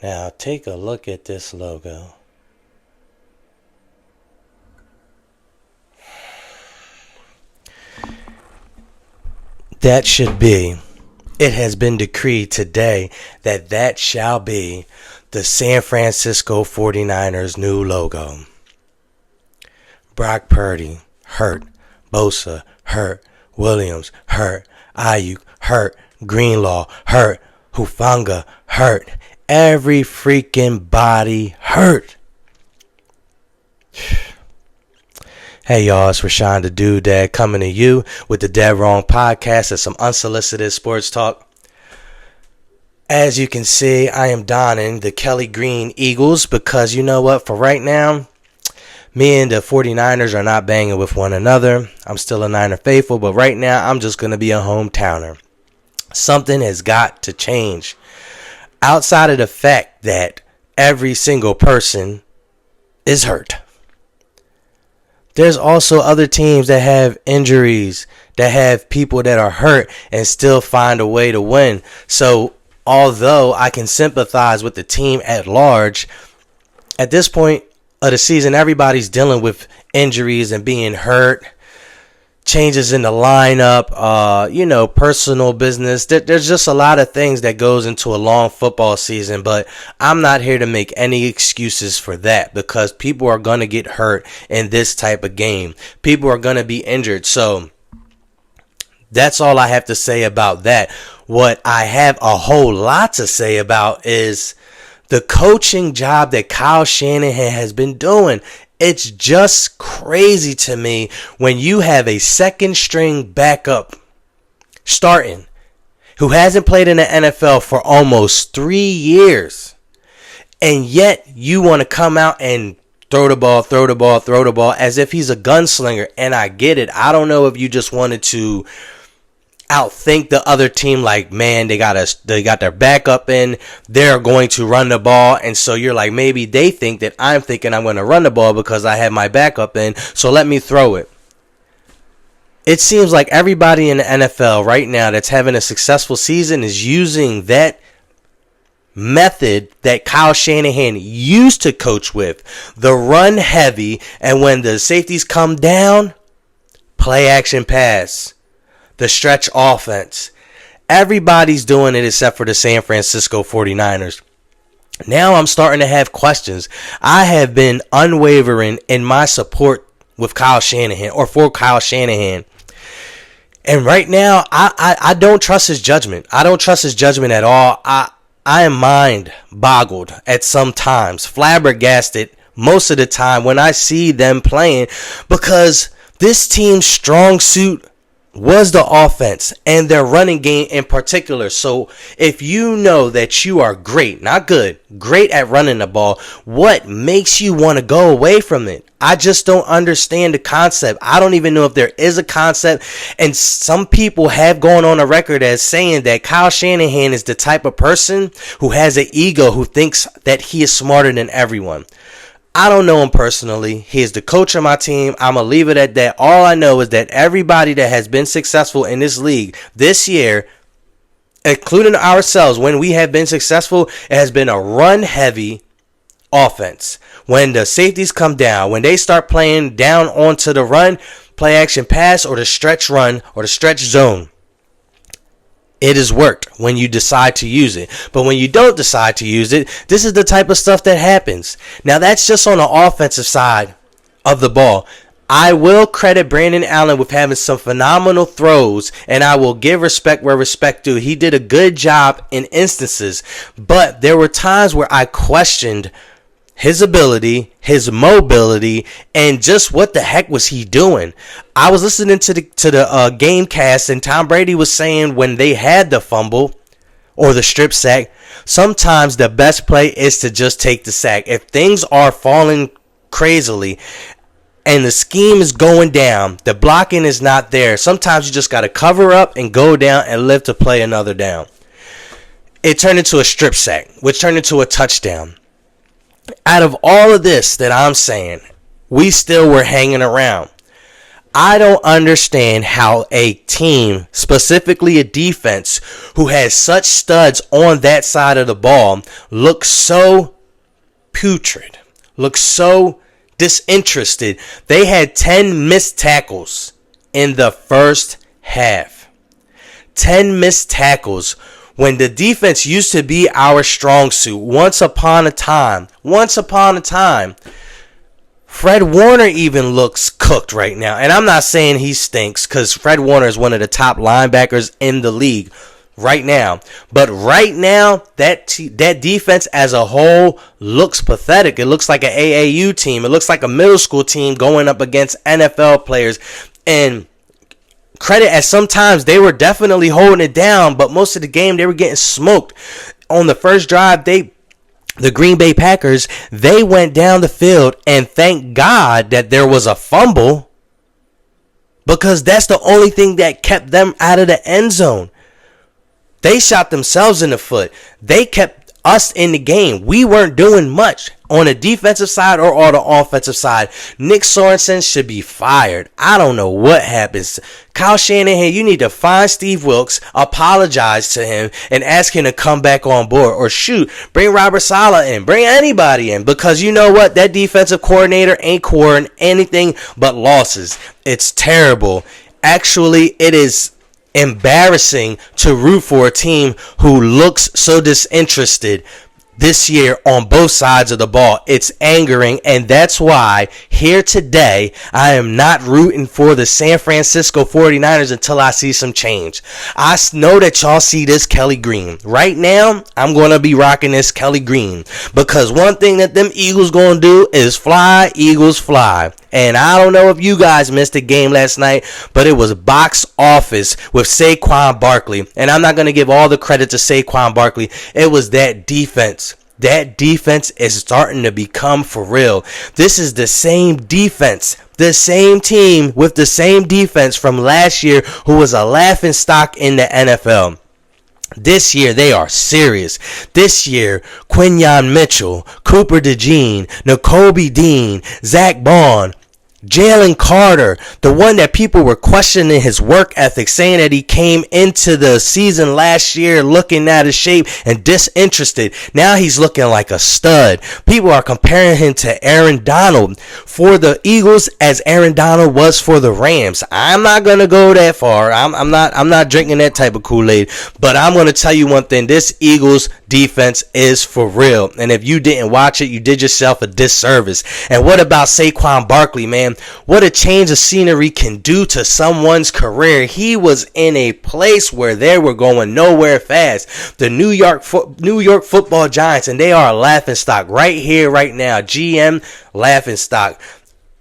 Now take a look at this logo. That should be, it has been decreed today that shall be the San Francisco 49ers new logo. Brock Purdy, hurt. Bosa, hurt. Williams, hurt. Ayuk, hurt. Greenlaw, hurt. Hufanga, hurt. Every freaking body hurt. Hey y'all, it's Rashawn the Duuuudedad coming to you with the Deadrong podcast and some unsolicited sports talk. As you can see, I am donning the Kelly Green Eagles because you know what, for right now, me and the 49ers are not banging with one another. I'm still a Niner faithful, but right now I'm just going to be a hometowner. Something has got to change. Outside of the fact that every single person is hurt. There's also other teams that have injuries, that have people that are hurt and still find a way to win. So although I can sympathize with the team at large, at this point of the season, everybody's dealing with injuries and being hurt, changes in the lineup, personal business. There's just a lot of things that goes into a long football season, but I'm not here to make any excuses for that because people are going to get hurt in this type of game. People are going to be injured. So that's all I have to say about that. What I have a whole lot to say about is the coaching job that Kyle Shanahan has been doing. It's just crazy to me when you have a second string backup starting who hasn't played in the NFL for almost 3 years. And yet you want to come out and throw the ball as if he's a gunslinger. And I get it. I don't know if you just wanted to outthink the other team, like, man, they got their backup in, they're going to run the ball, and so you're like, maybe they think that I'm thinking I'm going to run the ball because I have my backup in, so let me throw it. It seems like everybody in the NFL right now that's having a successful season is using that method that Kyle Shanahan used to coach with, the run heavy, and when the safeties come down, play action pass. The stretch offense. Everybody's doing it except for the San Francisco 49ers. Now I'm starting to have questions. I have been unwavering in my support with Kyle Shanahan or for Kyle Shanahan. And right now, I don't trust his judgment. I don't trust his judgment at all. I am mind boggled at some times, flabbergasted most of the time when I see them playing because this team's strong suit was the offense and their running game in particular. So if you know that you are great, not good, great at running the ball, what makes you want to go away from it? I just don't understand the concept. I don't even know if there is a concept. And some people have gone on a record as saying that Kyle Shanahan is the type of person who has an ego, who thinks that he is smarter than everyone. I don't know him personally. He is the coach of my team. I'm going to leave it at that. All I know is that everybody that has been successful in this league this year, including ourselves, when we have been successful, it has been a run-heavy offense. When the safeties come down, when they start playing down onto the run, play action pass, or the stretch run, or the stretch zone, it has worked when you decide to use it. But when you don't decide to use it, this is the type of stuff that happens. Now, that's just on the offensive side of the ball. I will credit Brandon Allen with having some phenomenal throws, and I will give respect where respect due. He did a good job in instances, but there were times where I questioned his ability, his mobility, and just what the heck was he doing? I was listening to the game cast, and Tom Brady was saying when they had the fumble or the strip sack, sometimes the best play is to just take the sack. If things are falling crazily and the scheme is going down, the blocking is not there, sometimes you just got to cover up and go down and live to play another down. It turned into a strip sack, which turned into a touchdown. Out of all of this that I'm saying, we still were hanging around. I don't understand how a team, specifically a defense, who has such studs on that side of the ball, looks so putrid, looks so disinterested. They had 10 missed tackles in the first half. 10 missed tackles when the defense used to be our strong suit. Once upon a time, Fred Warner even looks cooked right now. And I'm not saying he stinks, because Fred Warner is one of the top linebackers in the league right now. But right now, that defense as a whole looks pathetic. It looks like an AAU team. It looks like a middle school team going up against NFL players. And credit, as sometimes they were definitely holding it down, but most of the game they were getting smoked. On the first drive, the Green Bay Packers, they went down the field, and thank God that there was a fumble, because that's the only thing that kept them out of the end zone. They shot themselves in the foot. They kept us in the game. We weren't doing much on the defensive side or on the offensive side. Nick Sorensen should be fired. I don't know what happens. Kyle Shanahan, you need to find Steve Wilks, apologize to him, and ask him to come back on board. Or shoot, bring Robert Saleh in. Bring anybody in. Because you know what? That defensive coordinator ain't scoring anything but losses. It's terrible. Actually, it is embarrassing to root for a team who looks so disinterested this year on both sides of the ball. It's angering, and that's why here today I am not rooting for the San Francisco 49ers until I see some change. I know that y'all see this Kelly Green. Right now, I'm going to be rocking this Kelly Green, because one thing that them Eagles going to do is fly, Eagles fly. And I don't know if you guys missed the game last night, but it was box office with Saquon Barkley. And I'm not going to give all the credit to Saquon Barkley. It was that defense. That defense is starting to become for real. This is the same defense, the same team with the same defense from last year who was a laughing stock in the NFL. This year, they are serious. This year, Quinyon Mitchell, Cooper DeJean, Nakobe Dean, Zach Bond, Jalen Carter, the one that people were questioning his work ethic, saying that he came into the season last year looking out of shape and disinterested. Now he's looking like a stud. People are comparing him to Aaron Donald for the Eagles as Aaron Donald was for the Rams. I'm not going to go that far. I'm not drinking that type of Kool-Aid, but I'm going to tell you one thing. This Eagles defense is for real. And if you didn't watch it, you did yourself a disservice. And what about Saquon Barkley, man? What a change of scenery can do to someone's career. He was in a place where they were going nowhere fast. The New York Football Giants, and they are a laughingstock right here, right now. GM laughingstock.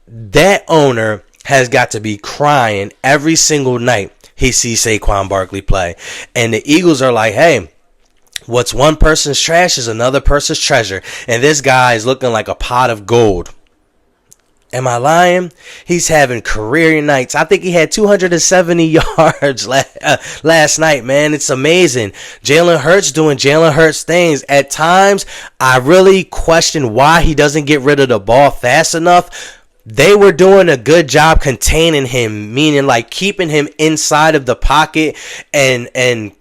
That owner has got to be crying every single night he sees Saquon Barkley play. And the Eagles are like, hey, what's one person's trash is another person's treasure. And this guy is looking like a pot of gold. Am I lying? He's having career nights. I think he had 270 yards last night, man. It's amazing. Jalen Hurts doing Jalen Hurts things. At times, I really question why he doesn't get rid of the ball fast enough. They were doing a good job containing him, meaning like keeping him inside of the pocket and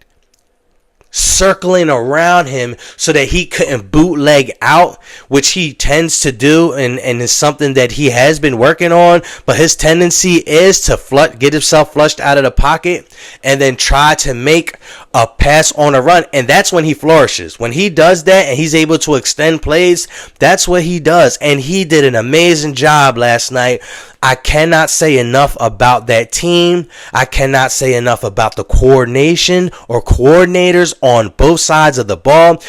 circling around him so that he couldn't bootleg out, which he tends to do and is something that he has been working on. But his tendency is to get himself flushed out of the pocket and then try to make a pass on a run. And that's when he flourishes. When he does that and he's able to extend plays, that's what he does. And he did an amazing job last night. I cannot say enough about that team. I cannot say enough about the coordination or coordinators on both sides of the ball.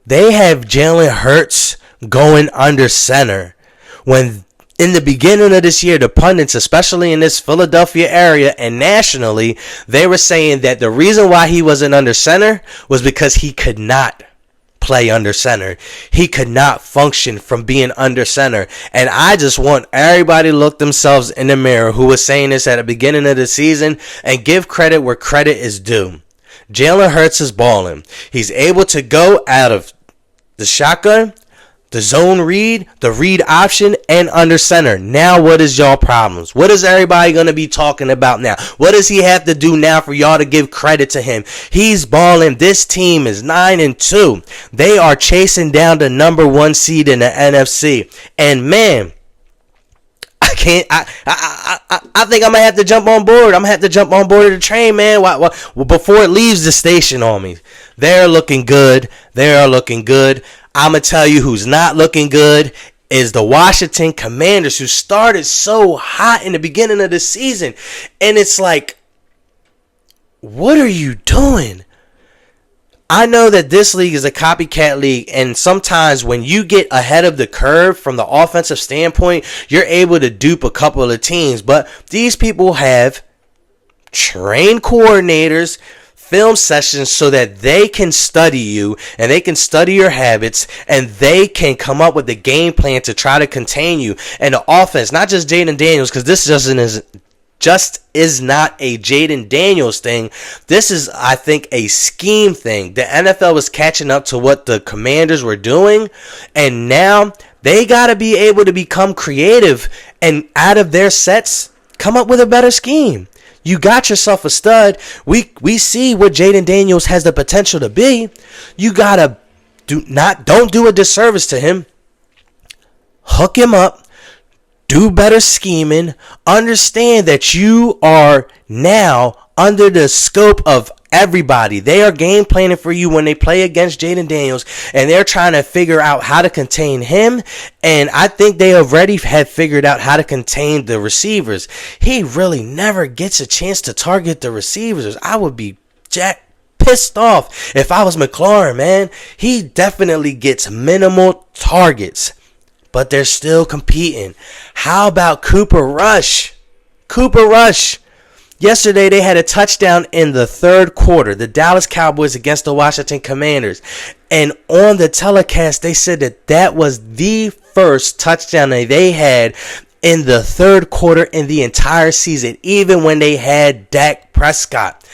They have Jalen Hurts going under center. When in the beginning of this year, the pundits, especially in this Philadelphia area and nationally, they were saying that the reason why he wasn't under center was because he could not play under center. He could not function from being under center. And I just want everybody to look themselves in the mirror who was saying this at the beginning of the season and give credit where credit is due. Jalen Hurts is balling. He's able to go out of the shotgun, the zone read, the read option, and under center. Now what is y'all problems? What is everybody going to be talking about now? What does he have to do now for y'all to give credit to him? He's balling. This team is 9-2. They are chasing down the number 1 seed in the NFC. And man, I can't. I think I'm gonna have to jump on board. I'm gonna have to jump on board of the train, man. Before it leaves the station on me. They're looking good. They are looking good. I'm going to tell you who's not looking good is the Washington Commanders, who started so hot in the beginning of the season. And it's like, what are you doing? I know that this league is a copycat league, and sometimes when you get ahead of the curve from the offensive standpoint, you're able to dupe a couple of teams. But these people have trained coordinators, film sessions, so that they can study you and they can study your habits and they can come up with a game plan to try to contain you. And the offense, not just Jaden Daniels, because this just is not a Jaden Daniels thing. This is, I think, a scheme thing. The NFL was catching up to what the Commanders were doing, and now they got to be able to become creative and out of their sets come up with a better scheme. You got yourself a stud. We see what Jaden Daniels has the potential to be. You gotta don't do a disservice to him. Hook him up. Do better scheming. Understand that you are now under the scope of everybody. They are game planning for you when they play against Jaden Daniels, and they're trying to figure out how to contain him. And I think they already have figured out how to contain the receivers. He really never gets a chance to target the receivers. I would be pissed off if I was McLaurin, man. He definitely gets minimal targets, but they're still competing. How about Cooper Rush? Cooper Rush. Yesterday, they had a touchdown in the third quarter, the Dallas Cowboys against the Washington Commanders. And on the telecast, they said that was the first touchdown that they had in the third quarter in the entire season, even when they had Dak Prescott.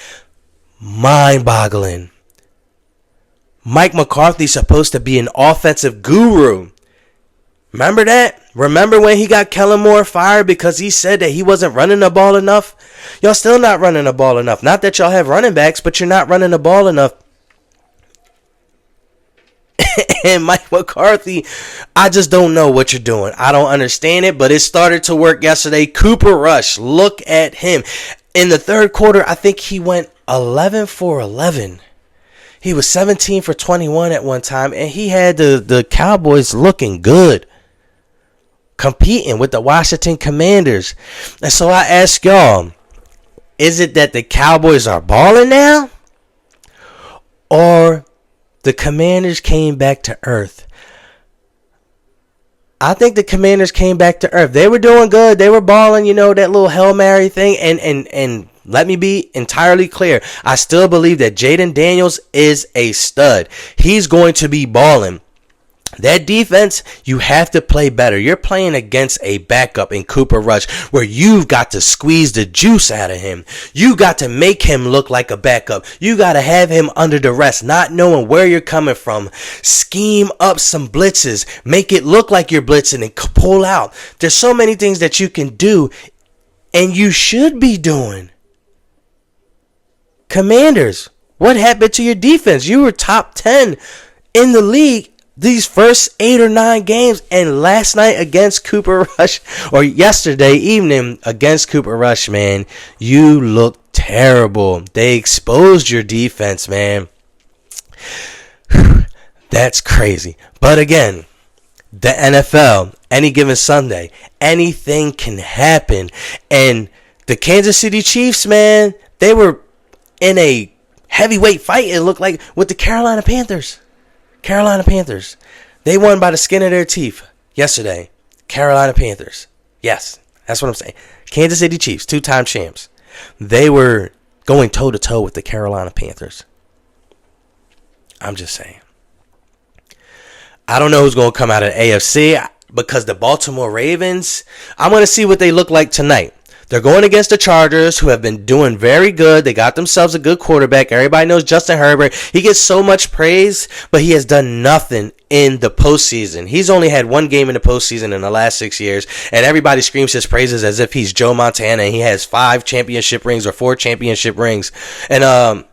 Mind-boggling. Mike McCarthy's supposed to be an offensive guru. Remember that? Remember when he got Kellen Moore fired because he said that he wasn't running the ball enough? Y'all still not running the ball enough. Not that y'all have running backs, but you're not running the ball enough. And Mike McCarthy, I just don't know what you're doing. I don't understand it, but it started to work yesterday. Cooper Rush, look at him. In the third quarter, I think he went 11 for 11. He was 17 for 21 at one time, and he had the Cowboys looking good, competing with the Washington Commanders. And so I ask y'all, is it that the Cowboys are balling now? Or the Commanders came back to earth? I think the Commanders came back to earth. They were doing good. They were balling, that little Hail Mary thing. And let me be entirely clear. I still believe that Jaden Daniels is a stud. He's going to be balling. That defense, you have to play better. You're playing against a backup in Cooper Rush where you've got to squeeze the juice out of him. You got to make him look like a backup. You got to have him under duress, not knowing where you're coming from. Scheme up some blitzes. Make it look like you're blitzing and pull out. There's so many things that you can do and you should be doing. Commanders, what happened to your defense? You were top 10 in the league these first 8 or 9 games, and last night against Cooper Rush, or yesterday evening against Cooper Rush, man, you look terrible. They exposed your defense, man. That's crazy. But again, the NFL, any given Sunday, anything can happen. And the Kansas City Chiefs, man, they were in a heavyweight fight, it looked like, with the Carolina Panthers. They won by the skin of their teeth yesterday. Carolina Panthers. Yes, that's what I'm saying. Kansas City Chiefs, 2-time champs. They were going toe-to-toe with the Carolina Panthers. I'm just saying. I don't know who's going to come out of the AFC because the Baltimore Ravens, I'm going to see what they look like tonight. They're going against the Chargers, who have been doing very good. They got themselves a good quarterback. Everybody knows Justin Herbert. He gets so much praise, but he has done nothing in the postseason. He's only had one game in the postseason in the last 6 years, and everybody screams his praises as if he's Joe Montana and he has 5 championship rings or 4 championship rings. And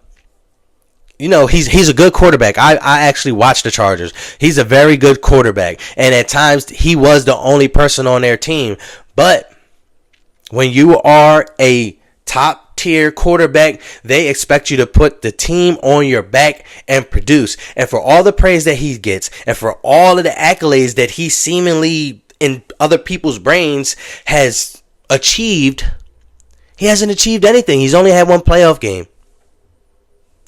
he's a good quarterback. I actually watched the Chargers. He's a very good quarterback, and at times he was the only person on their team. But when you are a top tier quarterback, they expect you to put the team on your back and produce. And for all the praise that he gets, and for all of the accolades that he seemingly in other people's brains has achieved, he hasn't achieved anything. He's only had one playoff game.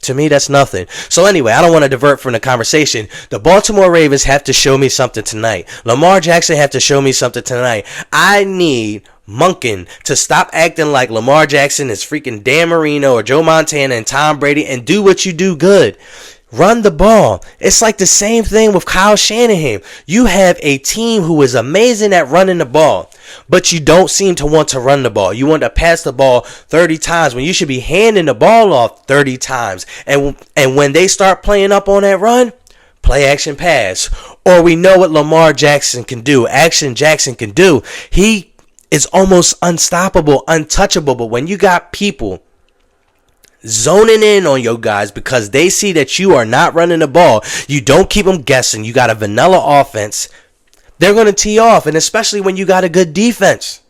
To me, that's nothing. So anyway, I don't want to divert from the conversation. The Baltimore Ravens have to show me something tonight. Lamar Jackson have to show me something tonight. I need Monken to stop acting like Lamar Jackson is freaking Dan Marino or Joe Montana and Tom Brady and do what you do good. Run the ball. It's like the same thing with Kyle Shanahan. You have a team who is amazing at running the ball, but you don't seem to want to run the ball. You want to pass the ball 30 times when you should be handing the ball off 30 times. And when they start playing up on that run, play action pass. Or we know what Lamar Jackson can do. Action Jackson can do. He is almost unstoppable, untouchable. But when you got people zoning in on your guys because they see that you are not running the ball, you don't keep them guessing, you got a vanilla offense, they're going to tee off. And especially when you got a good defense.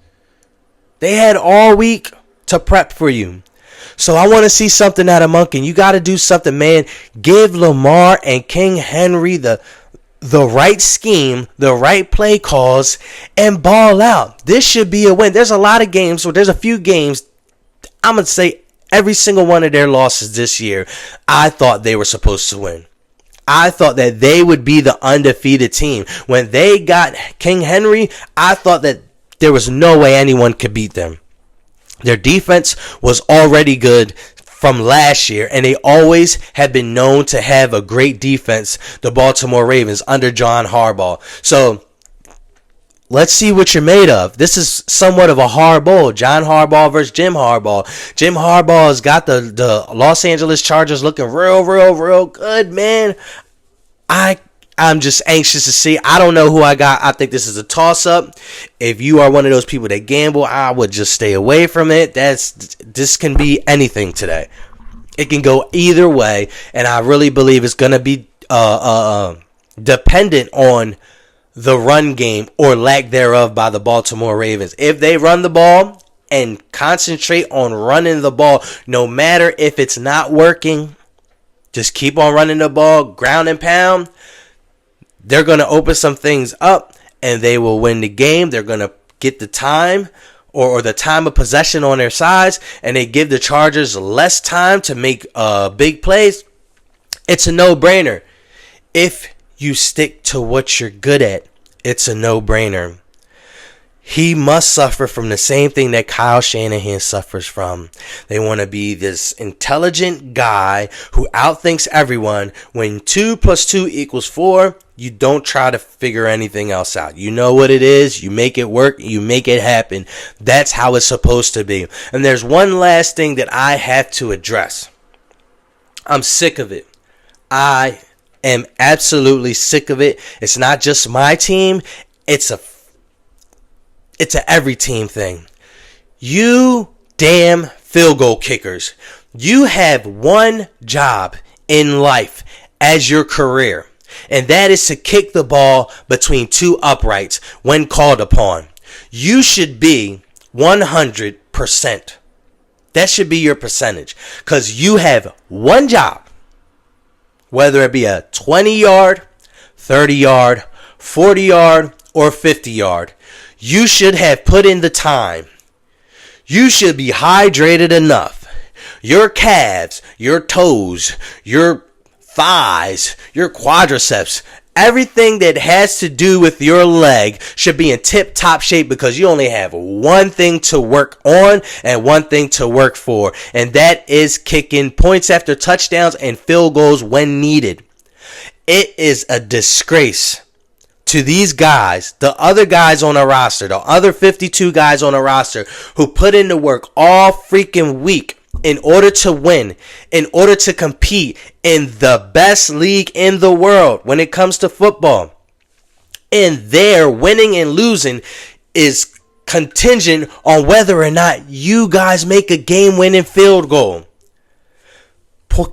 They had all week to prep for you. So I want to see something out of Monken. You got to do something, man. Give Lamar and King Henry the right scheme, the right play calls, and ball out. This should be a win. There's a lot of games, so there's a few games, I'm going to say every single one of their losses this year, I thought they were supposed to win. I thought that they would be the undefeated team. When they got King Henry, I thought that there was no way anyone could beat them. Their defense was already good from last year, and they always have been known to have a great defense, the Baltimore Ravens, under John Harbaugh. So let's see what you're made of. This is somewhat of a hard bowl. John Harbaugh versus Jim Harbaugh. Jim Harbaugh has got the Los Angeles Chargers looking real good, man. I'm just anxious to see. I don't know who I got. I think this is a toss-up. If you are one of those people that gamble, I would just stay away from it. This can be anything today. It can go either way, and I really believe it's going to be dependent on the run game or lack thereof by the Baltimore Ravens. If they run the ball and concentrate on running the ball, no matter if it's not working, just keep on running the ball, ground and pound, they're going to open some things up and they will win the game. They're going to get the time or the time of possession on their sides, and they give the Chargers less time to make big plays. It's a no-brainer. If you stick to what you're good at, it's a no-brainer. He must suffer from the same thing that Kyle Shanahan suffers from. They want to be this intelligent guy who outthinks everyone. When 2 + 2 = 4, you don't try to figure anything else out. You know what it is. You make it work. You make it happen. That's how it's supposed to be. And there's one last thing that I have to address. I'm sick of it. I am absolutely sick of it. It's not just my team. It's a every team thing. You damn field goal kickers. You have one job in life as your career, and that is to kick the ball between 2 uprights when called upon. You should be 100%. That should be your percentage, because you have one job. Whether it be a 20-yard, 30-yard, 40-yard, or 50-yard, you should have put in the time. You should be hydrated enough. Your calves, your toes, your thighs, your quadriceps, everything that has to do with your leg should be in tip-top shape, because you only have one thing to work on and one thing to work for, and that is kicking points after touchdowns and field goals when needed. It is a disgrace to these guys, the other guys on the roster, the other 52 guys on the roster who put in the work all freaking week in order to win, in order to compete in the best league in the world when it comes to football. And their winning and losing is contingent on whether or not you guys make a game-winning field goal.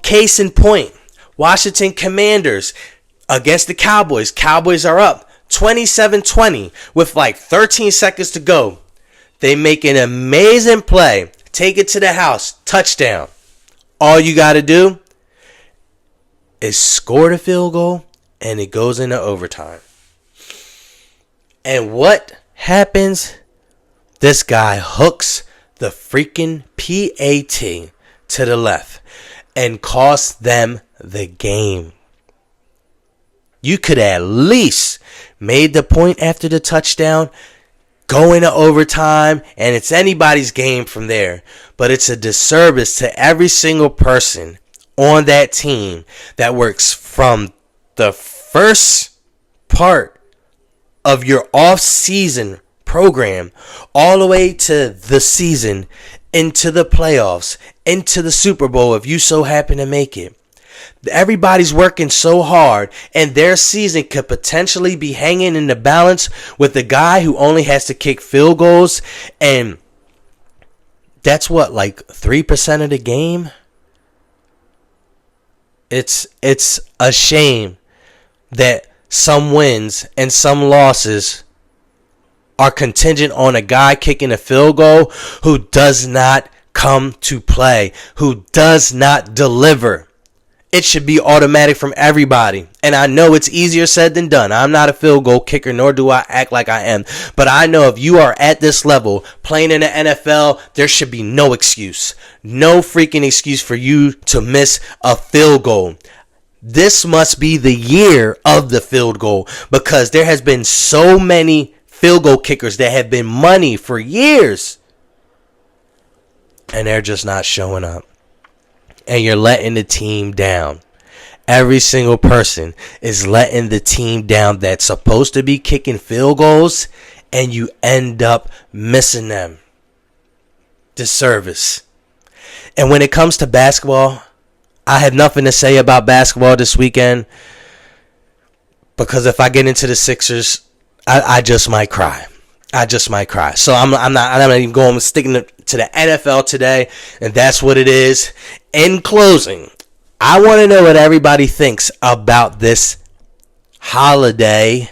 Case in point, Washington Commanders against the Cowboys. Cowboys are up 27-20 with like 13 seconds to go. They make an amazing play. Take it to the house. Touchdown. All you got to do is score the field goal, and it goes into overtime. And what happens? This guy hooks the freaking PAT to the left and costs them the game. You could at least made the point after the touchdown, go into overtime, and it's anybody's game from there. But it's a disservice to every single person on that team that works from the first part of your off-season program all the way to the season, into the playoffs, into the Super Bowl if you so happen to make it. Everybody's working so hard, and their season could potentially be hanging in the balance with the guy who only has to kick field goals, and that's what, like 3% of the game? It's a shame that some wins and some losses are contingent on a guy kicking a field goal who does not come to play, who does not deliver. It should be automatic from everybody. And I know it's easier said than done. I'm not a field goal kicker, nor do I act like I am. But I know if you are at this level, playing in the NFL, there should be no excuse. No freaking excuse for you to miss a field goal. This must be the year of the field goal, because there has been so many field goal kickers that have been money for years, and they're just not showing up. And you're letting the team down. Every single person is letting the team down that's supposed to be kicking field goals, and you end up missing them. Disservice. And when it comes to basketball, I have nothing to say about basketball this weekend, because if I get into the Sixers, I just might cry. I just might cry. So I'm not even going sticking to the NFL today, and that's what it is. In closing, I want to know what everybody thinks about this holiday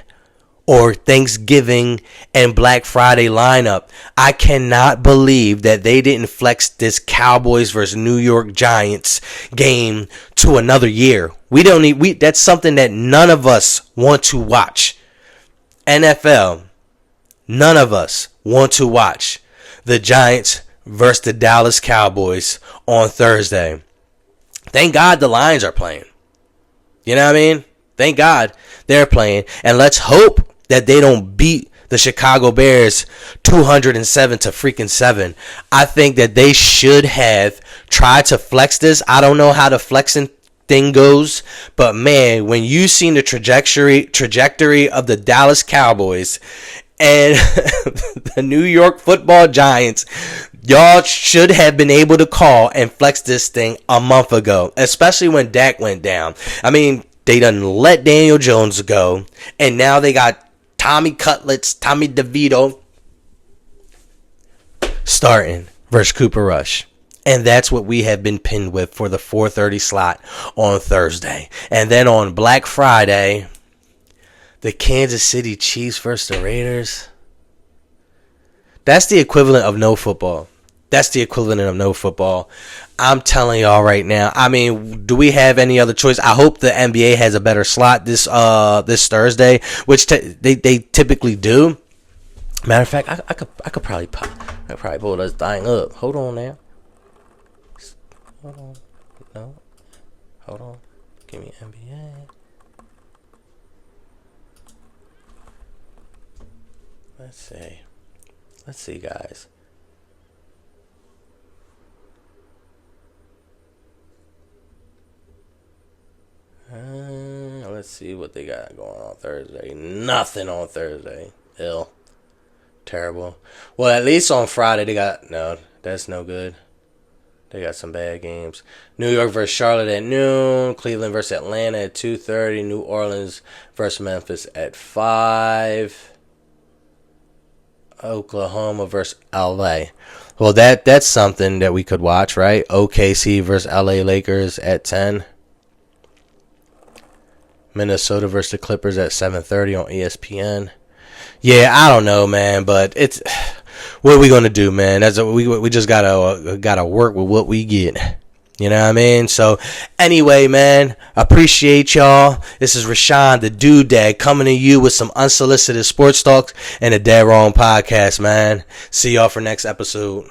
or Thanksgiving and Black Friday lineup. I cannot believe that they didn't flex this Cowboys versus New York Giants game to another year. That's something that none of us want to watch. NFL, none of us want to watch the Giants versus the Dallas Cowboys on Thursday. Thank God the Lions are playing. You know what I mean? Thank God they're playing. And let's hope that they don't beat the Chicago Bears 207 to freaking 7. I think that they should have tried to flex this. I don't know how the flexing thing goes, but man, when you seen the trajectory of the Dallas Cowboys and the New York Football Giants, y'all should have been able to call and flex this thing a month ago, especially when Dak went down. I mean, they done let Daniel Jones go, and now they got Tommy DeVito starting versus Cooper Rush. And that's what we have been pinned with for the 4:30 slot on Thursday. And then on Black Friday, the Kansas City Chiefs versus the Raiders. That's the equivalent of no football. I'm telling y'all right now. I mean, do we have any other choice? I hope the NBA has a better slot this Thursday, which they typically do. Matter of fact, I could probably pull this thing up. Hold on now. Hold on. No. Hold on. Give me NBA. Let's see, guys. Let's see what they got going on Thursday. Nothing on Thursday. Ill. Terrible. Well, at least on Friday they got... No, that's no good. They got some bad games. New York versus Charlotte at noon. Cleveland versus Atlanta at 2:30. New Orleans versus Memphis at 5. Oklahoma versus LA. Well, that's something that we could watch, right? OKC versus LA Lakers at 10. Minnesota versus the Clippers at 7:30 on ESPN. Yeah, I don't know, man, but it's what are we gonna do, man? We just gotta work with what we get. You know what I mean? So, anyway, man, appreciate y'all. This is Rashawn, the duuuudedad, coming to you with some unsolicited sports talk and a Deadrong podcast, man. See y'all for next episode.